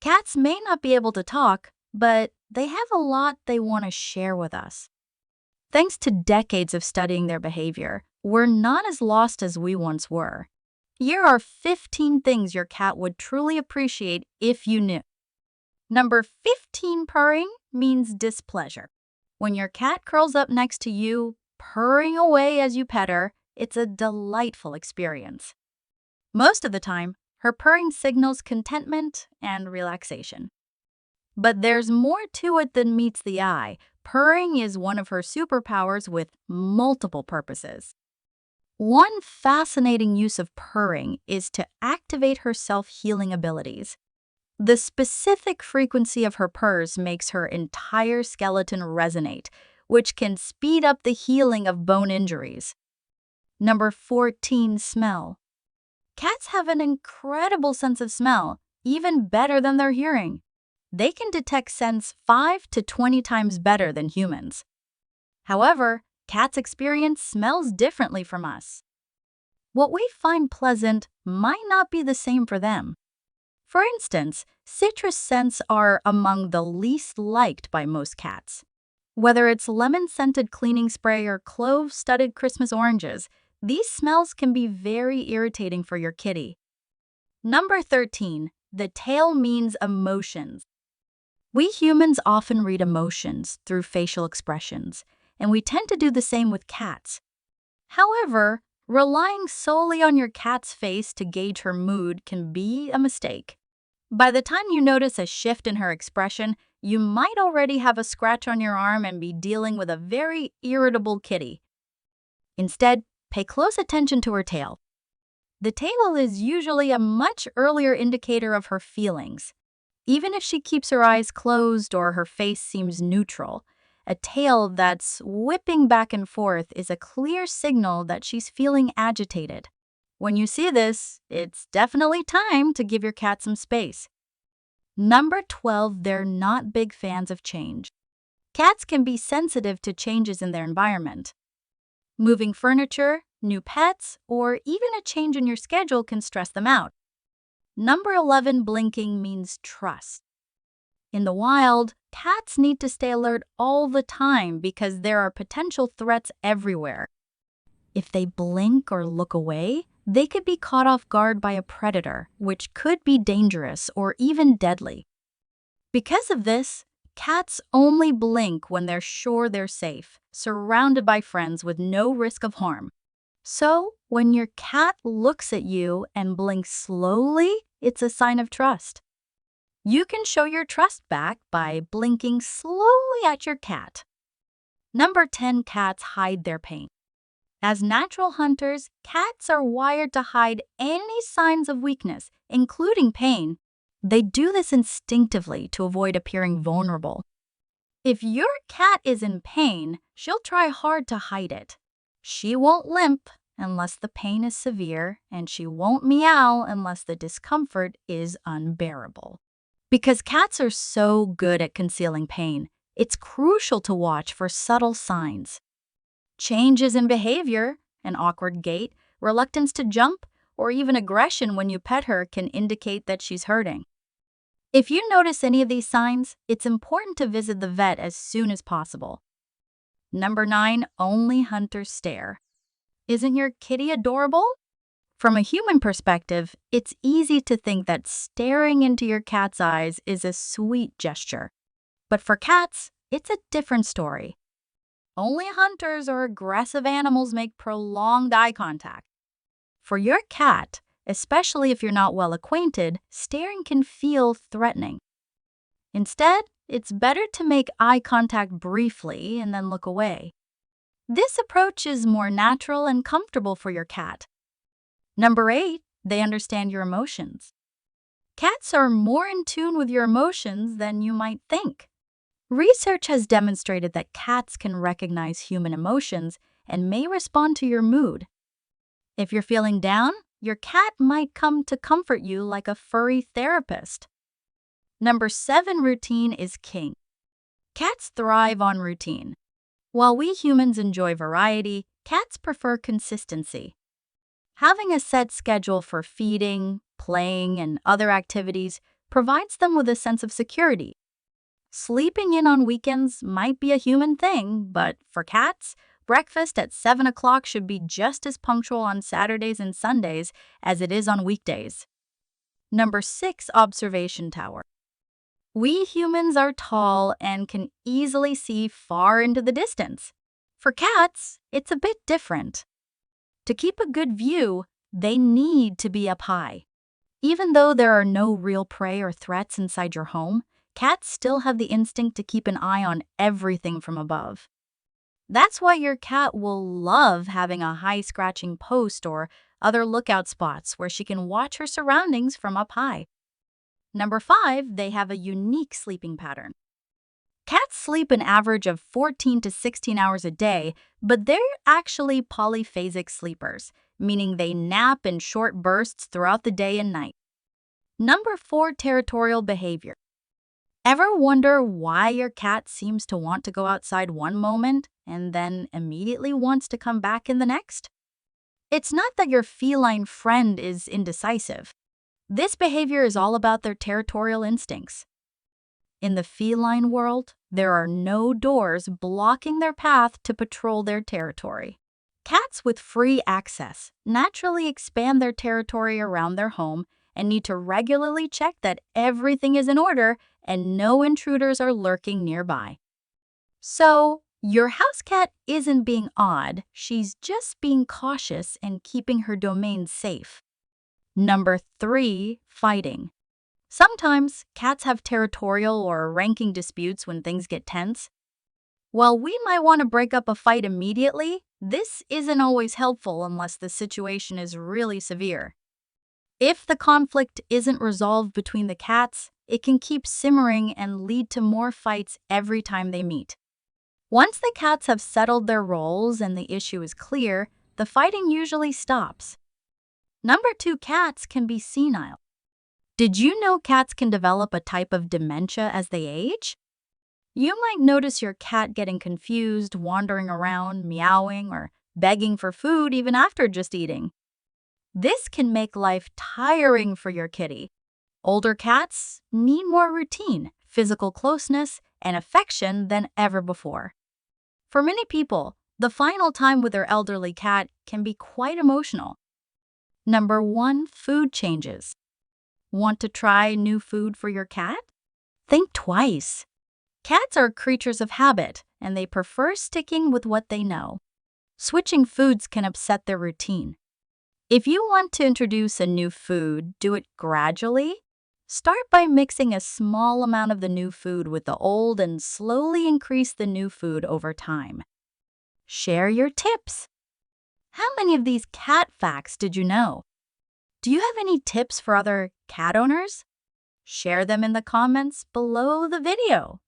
Cats may not be able to talk, but they have a lot they want to share with us. Thanks to decades of studying their behavior, we're not as lost as we once were. Here are 15 things your cat would truly appreciate if you knew. Number 15, purring means displeasure. When your cat curls up next to you, purring away as you pet her, it's a delightful experience. Most of the time, her purring signals contentment and relaxation. But there's more to it than meets the eye. Purring is one of her superpowers with multiple purposes. One fascinating use of purring is to activate her self-healing abilities. The specific frequency of her purrs makes her entire skeleton resonate, which can speed up the healing of bone injuries. Number 14, smell. Cats have an incredible sense of smell, even better than their hearing. They can detect scents 5 to 20 times better than humans. However, cats experience smells differently from us. What we find pleasant might not be the same for them. For instance, citrus scents are among the least liked by most cats. Whether it's lemon-scented cleaning spray or clove-studded Christmas oranges, these smells can be very irritating for your kitty. Number 13, the tail means emotions. We humans often read emotions through facial expressions, and we tend to do the same with cats. However, relying solely on your cat's face to gauge her mood can be a mistake. By the time you notice a shift in her expression, you might already have a scratch on your arm and be dealing with a very irritable kitty. Instead, pay close attention to her tail. The tail is usually a much earlier indicator of her feelings. Even if she keeps her eyes closed or her face seems neutral, a tail that's whipping back and forth is a clear signal that she's feeling agitated. When you see this, it's definitely time to give your cat some space. Number 12, they're not big fans of change. Cats can be sensitive to changes in their environment. Moving furniture, new pets, or even a change in your schedule can stress them out. Number 11, blinking means trust. In the wild, cats need to stay alert all the time because there are potential threats everywhere. If they blink or look away, they could be caught off guard by a predator, which could be dangerous or even deadly. Because of this, cats only blink when they're sure they're safe, surrounded by friends with no risk of harm. So, when your cat looks at you and blinks slowly, it's a sign of trust. You can show your trust back by blinking slowly at your cat. Number 10, cats hide their pain. As natural hunters, cats are wired to hide any signs of weakness, including pain. They do this instinctively to avoid appearing vulnerable. If your cat is in pain, she'll try hard to hide it. She won't limp unless the pain is severe, and she won't meow unless the discomfort is unbearable. Because cats are so good at concealing pain, it's crucial to watch for subtle signs. Changes in behavior, an awkward gait, reluctance to jump, or even aggression when you pet her can indicate that she's hurting. If you notice any of these signs, it's important to visit the vet as soon as possible. Number 9, only hunters stare. Isn't your kitty adorable? From a human perspective, it's easy to think that staring into your cat's eyes is a sweet gesture. But for cats, it's a different story. Only hunters or aggressive animals make prolonged eye contact. For your cat, especially if you're not well acquainted, staring can feel threatening. Instead, it's better to make eye contact briefly and then look away. This approach is more natural and comfortable for your cat. Number 8, they understand your emotions. Cats are more in tune with your emotions than you might think. Research has demonstrated that cats can recognize human emotions and may respond to your mood. If you're feeling down, your cat might come to comfort you like a furry therapist. Number 7, routine is king. Cats thrive on routine. While we humans enjoy variety, cats prefer consistency. Having a set schedule for feeding, playing, and other activities provides them with a sense of security. Sleeping in on weekends might be a human thing, but for cats, breakfast at 7 o'clock should be just as punctual on Saturdays and Sundays as it is on weekdays. Number 6, observation tower. We humans are tall and can easily see far into the distance. For cats, it's a bit different. To keep a good view, they need to be up high. Even though there are no real prey or threats inside your home, cats still have the instinct to keep an eye on everything from above. That's why your cat will love having a high scratching post or other lookout spots where she can watch her surroundings from up high. Number 5, they have a unique sleeping pattern. Cats sleep an average of 14 to 16 hours a day, but they're actually polyphasic sleepers, meaning they nap in short bursts throughout the day and night. Number 4, territorial behavior. Ever wonder why your cat seems to want to go outside one moment and then immediately wants to come back in the next? It's not that your feline friend is indecisive. This behavior is all about their territorial instincts. In the feline world, there are no doors blocking their path to patrol their territory. Cats with free access naturally expand their territory around their home and need to regularly check that everything is in order and no intruders are lurking nearby. So, your house cat isn't being odd, she's just being cautious and keeping her domain safe. Number 3, fighting. Sometimes cats have territorial or ranking disputes when things get tense. While we might want to break up a fight immediately, this isn't always helpful unless the situation is really severe. If the conflict isn't resolved between the cats, it can keep simmering and lead to more fights every time they meet. Once the cats have settled their roles and the issue is clear, the fighting usually stops. Number 2, cats can be senile. Did you know cats can develop a type of dementia as they age? You might notice your cat getting confused, wandering around, meowing, or begging for food even after just eating. This can make life tiring for your kitty. Older cats need more routine, physical closeness, and affection than ever before. For many people, the final time with their elderly cat can be quite emotional. Number 1, food changes. Want to try new food for your cat? Think twice. Cats are creatures of habit, and they prefer sticking with what they know. Switching foods can upset their routine. If you want to introduce a new food, do it gradually. Start by mixing a small amount of the new food with the old and slowly increase the new food over time. Share your tips. How many of these cat facts did you know? Do you have any tips for other cat owners? Share them in the comments below the video.